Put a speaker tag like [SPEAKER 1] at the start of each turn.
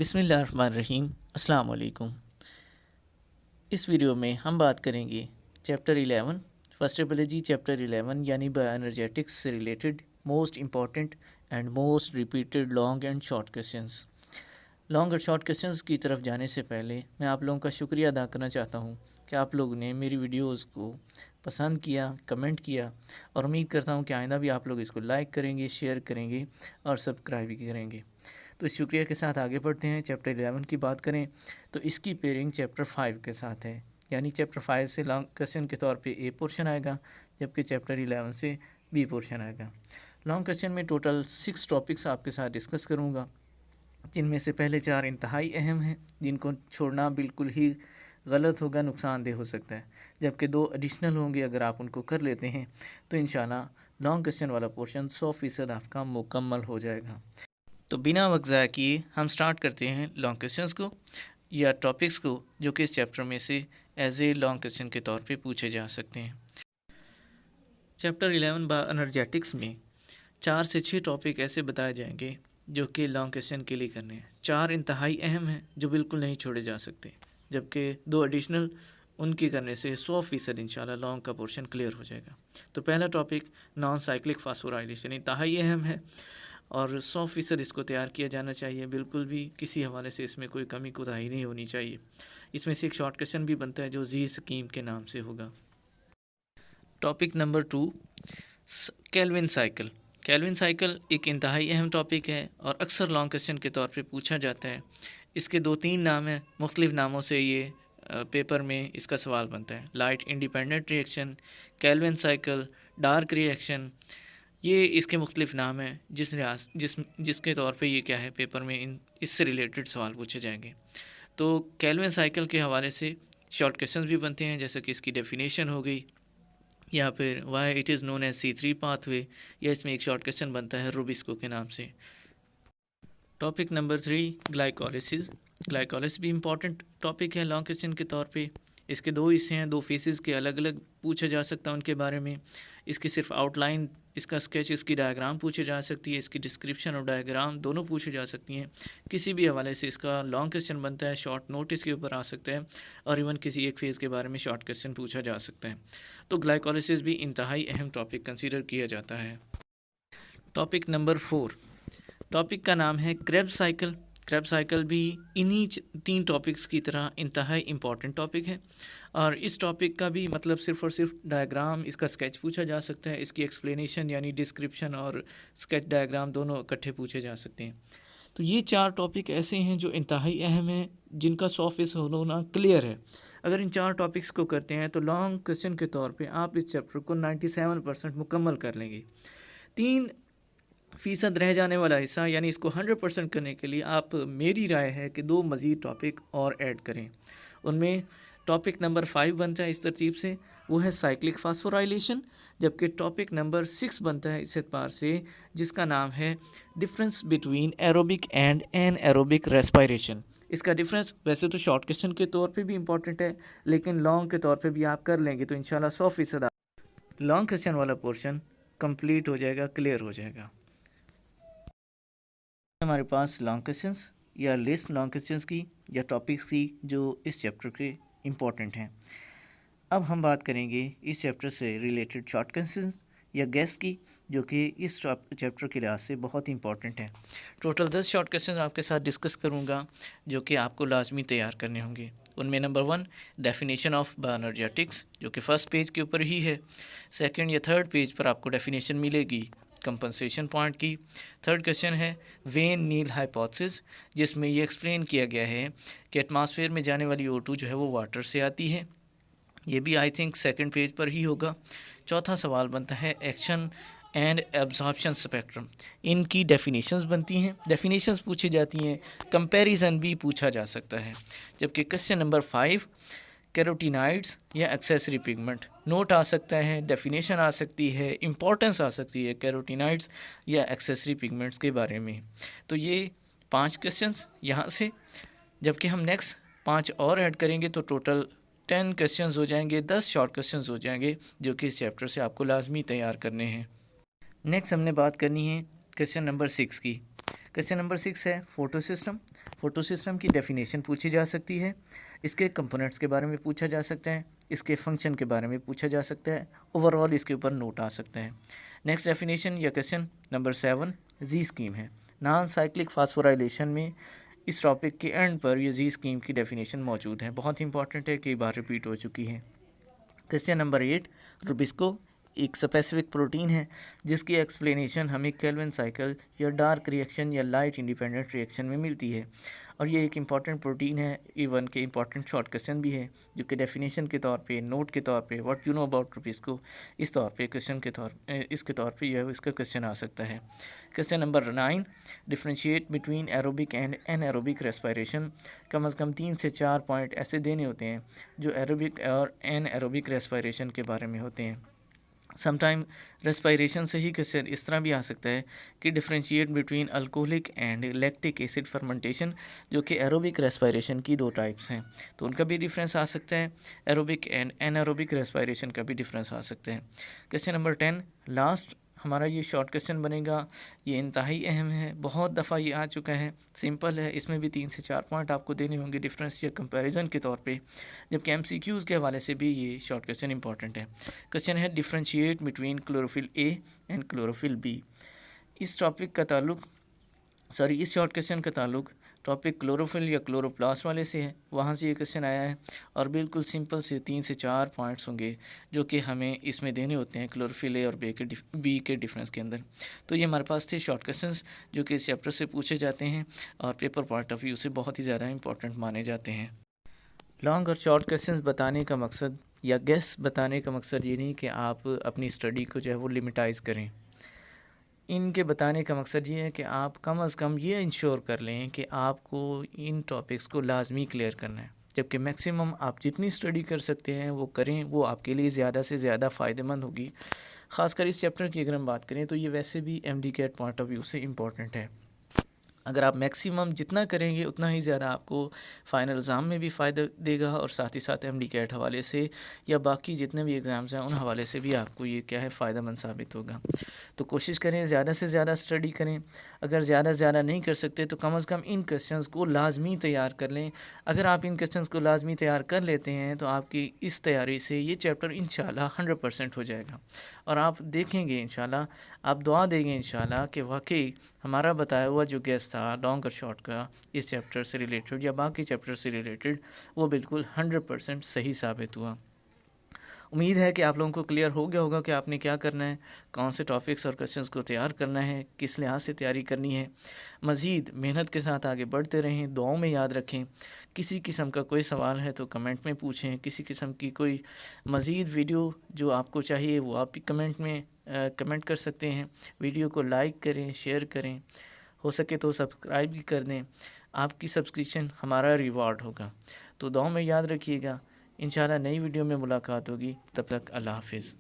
[SPEAKER 1] बिस्मिल्लाहिर्रहमानिर्रहीम। अस्सलाम वालेकुम। इस वीडियो में हम बात करेंगे चैप्टर 11 फर्स्ट एबोलॉजी चैप्टर 11 यानी बायोएनर्जेटिक्स से related most important and most repeated long and short questions. Long और शॉर्ट क्वेश्चंस की तरफ जाने से पहले मैं आप लोगों का शुक्रिया अदा करना चाहता हूँ कि आप लोगों ने मेरी वीडियोज़ को पसंद किया, कमेंट किया और उम्मीद करता हूँ कि आइंदा भी आप लोग इसको लाइक करेंगे, शेयर करेंगे और सब्सक्राइब भी करेंगे। तो इस शुक्रिया के साथ आगे बढ़ते हैं। चैप्टर 11 की बात करें तो इसकी पेयरिंग चैप्टर 5 के साथ है, यानी चैप्टर 5 से लॉन्ग क्वेश्चन के तौर पे ए पोर्शन आएगा, जबकि चैप्टर 11 से बी पोर्शन आएगा। लॉन्ग क्वेश्चन में टोटल 6 टॉपिक्स आपके साथ डिस्कस करूँगा, जिनमें से पहले 4 इंतहाई अहम हैं, जिनको छोड़ना बिल्कुल ही गलत होगा, नुकसानदेह हो सकता है, जबकि 2 एडिशनल होंगे। अगर आप उनको कर लेते हैं तो इंशाल्लाह लॉन्ग क्वेश्चन वाला पोर्शन 100% आपका मुकम्मल हो जाएगा। तो बिना वक्त ज़ाया किए हम स्टार्ट करते हैं लॉन्ग क्वेश्चंस को या टॉपिक्स को, जो कि इस चैप्टर में से एज ए लॉन्ग क्वेश्चन के तौर पे पूछे जा सकते हैं। चैप्टर 11 बायोएनर्जेटिक्स में 4 से 6 टॉपिक ऐसे बताए जाएंगे जो कि लॉन्ग क्वेश्चन के लिए करने हैं। 4 इंतहाई अहम हैं जो बिल्कुल नहीं छोड़े जा सकते, जबकि 2 एडिशनल उनके करने से 100% इंशाल्लाह लॉन्ग का पोर्शन क्लियर हो जाएगा। तो पहला टॉपिक नॉन साइक्लिक फास्फोराइलेशन इंतहाई अहम है और 100% इसको तैयार किया जाना चाहिए। बिल्कुल भी किसी हवाले से इसमें कोई कमी कोताही नहीं होनी चाहिए। इसमें से एक शॉर्ट क्वेश्चन भी बनता है जो जी स्कीम के नाम से होगा। Topic number 2 Calvin cycle. Calvin cycle एक इंतहाई अहम टॉपिक है और अक्सर लॉन्ग क्वेश्चन के तौर पे पूछा जाता है। इसके 2-3 नाम हैं, मुख्तलिफ नामों से ये पेपर में इसका सवाल बनता है। Light independent reaction, Calvin cycle, dark reaction, ये इसके मुख्तलिफ नाम हैं जिसके तौर पे ये क्या है, पेपर में इससे रिलेटेड सवाल पूछे जाएंगे। तो केल्विन साइकिल के हवाले से शॉर्ट क्वेश्चंस भी बनते हैं, जैसे कि इसकी डेफिनेशन हो गई, या फिर why it is known as C3 pathway, या इसमें एक शॉर्ट क्वेश्चन बनता है रूबिस्को के नाम से। Topic number 3 glycolysis. ग्लाइकोलिसिस भी इम्पॉर्टेंट टॉपिक है लॉन्ग क्वेश्चन के तौर पे। इसके 2 हिस्से हैं, 2 फेसेस के अलग अलग पूछा जा सकता है उनके बारे में। इसकी सिर्फ आउटलाइन, इसका स्केच, इसकी डायग्राम पूछी जा सकती है, इसकी डिस्क्रिप्शन और डायग्राम दोनों पूछी जा सकती हैं। किसी भी हवाले से इसका लॉन्ग क्वेश्चन बनता है, शॉर्ट नोट इसके ऊपर आ सकता है और इवन किसी एक फेज़ के बारे में शॉर्ट क्वेश्चन पूछा जा सकता है। तो ग्लाइकोलिसिस भी इंतहाई अहम टॉपिक कंसिडर किया जाता है। टॉपिक नंबर 4, टॉपिक का नाम है क्रेब साइकिल। क्रेब साइकिल भी इन्हीं 3 टॉपिक्स की तरह इंतहाई इम्पॉर्टेंट टॉपिक है और इस टॉपिक का भी मतलब सिर्फ़ और सिर्फ डायग्राम, इसका स्केच पूछा जा सकता है। इसकी एक्सप्लेनेशन यानी डिस्क्रिप्शन और स्केच डायग्राम दोनों इकट्ठे पूछे जा सकते हैं। तो ये 4 टॉपिक ऐसे हैं जो इंतहाई अहम हैं, जिनका 100% होना क्लियर है। अगर इन 4 टॉपिक्स को करते हैं तो लॉन्ग क्वेश्चन के तौर पे आप इस चैप्टर को 97% मुकम्मल कर लेंगे। 3% रह जाने वाला हिस्सा, यानी इसको 100% करने के लिए आप, मेरी राय है कि 2 मज़ीद टॉपिक और ऐड करें। उनमें टॉपिक नंबर 5 बनता है इस तरतीब से, वो है साइक्लिक फास्फोराइलेशन, जबकि टॉपिक नंबर 6 बनता है इस एतबार से जिसका नाम है difference between aerobic and anaerobic respiration. इसका डिफरेंस वैसे तो शॉर्ट क्वेश्चन के तौर पे भी इम्पॉर्टेंट है, लेकिन लॉन्ग के तौर पे भी आप कर लेंगे तो इंशाल्लाह 100% लॉन्ग क्वेश्चन वाला पोर्शन कंप्लीट हो जाएगा, क्लियर हो जाएगा। हमारे पास लॉन्ग क्वेश्चंस या लिस्ट लॉन्ग क्वेश्चंस की या टॉपिक्स की जो इस चैप्टर के इम्पॉर्टेंट हैं। अब हम बात करेंगे इस चैप्टर से रिलेटेड शॉर्ट क्वेश्चंस या गेस की, जो कि इस चैप्टर के लिहाज से बहुत ही इंपॉर्टेंट है। टोटल 10 शॉर्ट क्वेश्चंस आपके साथ डिस्कस करूंगा जो कि आपको लाजमी तैयार करने होंगे। उनमें नंबर 1 डेफिनेशन ऑफ बायोएनर्जेटिक्स, जो कि फ़र्स्ट पेज के ऊपर ही है। सेकंड या थर्ड पेज पर आपको डेफिनेशन मिलेगी कंपनसेशन पॉइंट की। थर्ड क्वेश्चन है वेन नील हाइपोथेसिस, जिसमें ये एक्सप्लेन किया गया है कि एटमॉस्फेयर में जाने वाली O2 जो है वो वाटर से आती है। ये भी आई थिंक सेकंड पेज पर ही होगा। चौथा सवाल बनता है एक्शन एंड एब्जॉर्प्शन स्पेक्ट्रम, इनकी डेफिनेशंस बनती हैं, डेफिनेशंस पूछी जाती हैं, कंपैरिजन भी पूछा जा सकता है। जबकि क्वेश्चन नंबर 5 कैरोटीनाइड्स या एक्सेसरी पिगमेंट, नोट आ सकता है, डेफिनेशन आ सकती है, इंपॉर्टेंस आ सकती है कैरोटीनाइड्स या एक्सेसरी पिगमेंट्स के बारे में। तो ये 5 क्वेश्चंस यहाँ से, जबकि हम नेक्स्ट 5 और ऐड करेंगे तो टोटल 10 क्वेश्चंस हो जाएंगे, 10 शॉर्ट क्वेश्चंस हो जाएंगे जो कि इस चैप्टर से आपको लाजमी तैयार करने हैं। नेक्स्ट हमने बात करनी है क्वेश्चन नंबर 6 की। क्वेश्चन नंबर 6 है फोटो सिस्टम। फोटो सिस्टम की डेफिनेशन पूछी जा सकती है, इसके कंपोनेंट्स के बारे में पूछा जा सकता है, इसके फंक्शन के बारे में पूछा जा सकता है, ओवरऑल इसके ऊपर नोट आ सकता है। नेक्स्ट डेफिनेशन या क्वेश्चन नंबर 7 जी स्कीम है। नॉन साइक्लिक फास्फोराइलेशन में इस टॉपिक के एंड पर ये जी स्कीम की डेफिनेशन मौजूद है, बहुत इंपॉर्टेंट है, कई बार रिपीट हो चुकी है। क्वेश्चन नंबर 8 रुबिस्को एक स्पेसिफिक प्रोटीन है जिसकी एक्सप्लेनेशन हमें केल्विन साइकिल या डार्क रिएक्शन या लाइट इंडिपेंडेंट रिएक्शन में मिलती है, और ये एक इम्पॉर्टेंट प्रोटीन है। इवन के इम्पॉर्टेंट शॉर्ट क्वेश्चन भी है जो कि डेफिनेशन के तौर पे, नोट के तौर पे, what you know about Rubisco इस तौर पे क्वेश्चन के इसके तौर पे यह इसका क्वेश्चन आ सकता है। Question number 9 differentiate between aerobic and anaerobic respiration. कम से कम 3 से 4 पॉइंट ऐसे देने होते हैं जो एरोबिक और एनएरोबिक रेस्पिरेशन के बारे में होते हैं। समटाइम रेस्पिरेशन से ही क्वेश्चन इस तरह भी आ सकता है कि differentiate between alcoholic and lactic acid fermentation, जो कि एरोबिक रेस्पिरेशन की 2 टाइप्स हैं, तो उनका भी डिफरेंस आ सकता है। एरोबिक एंड एनारोबिक रेस्पिरेशन का भी डिफरेंस आ सकता है। क्वेश्चन नंबर 10 लास्ट हमारा ये शॉर्ट क्वेश्चन बनेगा, ये इंतहाई अहम है, बहुत दफ़ा ये आ चुका है, सिंपल है, इसमें भी 3 से 4 पॉइंट आपको देने होंगे डिफरेंस या कंपैरिजन के तौर पे, जबकि एमसीक्यूज़ के हवाले से भी ये शॉर्ट क्वेश्चन इंपॉर्टेंट है। क्वेश्चन है differentiate between chlorophyll A and chlorophyll B. इस टॉपिक का ताल्लुक इस शॉर्ट क्वेश्चन का ताल्लुक टॉपिक क्लोरोफिल या क्लोरोप्लास्ट वाले से है, वहाँ से ये क्वेश्चन आया है, और बिल्कुल सिंपल से 3 से 4 पॉइंट्स होंगे जो कि हमें इसमें देने होते हैं क्लोरोफिल ए और बी के डिफरेंस के अंदर। तो ये हमारे पास थे शॉर्ट क्वेश्चंस जो कि इस चैप्टर से पूछे जाते हैं और पेपर पॉइंट ऑफ व्यू से बहुत ही ज़्यादा इंपॉर्टेंट माने जाते हैं। लॉन्ग और शॉर्ट क्वेश्चंस बताने का मकसद या गेस बताने का मकसद ये नहीं कि आप अपनी स्टडी को जो है वो लिमिटाइज़ करें। इनके बताने का मकसद ये है कि आप कम से कम ये इंश्योर कर लें कि आपको इन टॉपिक्स को लाजमी क्लियर करना है, जबकि मैक्सिमम आप जितनी स्टडी कर सकते हैं वो करें, वो आपके लिए ज़्यादा से ज़्यादा फ़ायदेमंद होगी। ख़ासकर इस चैप्टर की अगर हम बात करें तो ये वैसे भी MD-CAT पॉइंट ऑफ व्यू से इम्पॉर्टेंट है। अगर आप मैक्सिमम जितना करेंगे उतना ही ज़्यादा आपको फ़ाइनल एग्ज़ाम में भी फ़ायदा देगा, और साथ ही साथ MD-CAT हवाले से या बाकी जितने भी एग्ज़ाम्स हैं उन हवाले से भी आपको ये क्या है फ़ायदेमंद साबित होगा। तो कोशिश करें ज़्यादा से ज़्यादा स्टडी करें। अगर ज़्यादा नहीं कर सकते तो कम से कम इन क्वेश्चंस को लाजमी तैयार कर लें। अगर आप इन क्वेश्चंस को लाजमी तैयार कर लेते हैं तो आपकी इस तैयारी से ये चैप्टर इंशाल्लाह 100% हो जाएगा, और आप देखेंगे इंशाल्लाह, आप दुआ देंगे इंशाल्लाह कि वाकई हमारा बताया हुआ जो गेस था लॉन्ग और शॉर्ट का इस चैप्टर से रिलेटेड या बाकी चैप्टर से रिलेटेड वो बिल्कुल 100% सही साबित हुआ। उम्मीद है कि आप लोगों को क्लियर हो गया होगा कि आपने क्या करना है, कौन से टॉपिक्स और क्वेश्चंस को तैयार करना है, किस लिहाज से तैयारी करनी है। मज़ीद मेहनत के साथ आगे बढ़ते रहें, दुआओं में याद रखें। किसी किस्म का कोई सवाल है तो कमेंट में पूछें, किसी किस्म की कोई मज़ीद वीडियो जो आपको चाहिए वो आप कमेंट में कमेंट कर सकते हैं। वीडियो को लाइक करें, शेयर करें, हो सके तो सब्सक्राइब भी कर दें। आपकी सब्सक्रिप्शन हमारा रिवार्ड होगा। तो दुआ में याद रखिएगा। इंशाल्लाह नई वीडियो में मुलाकात होगी, तब तक अल्लाह हाफिज़।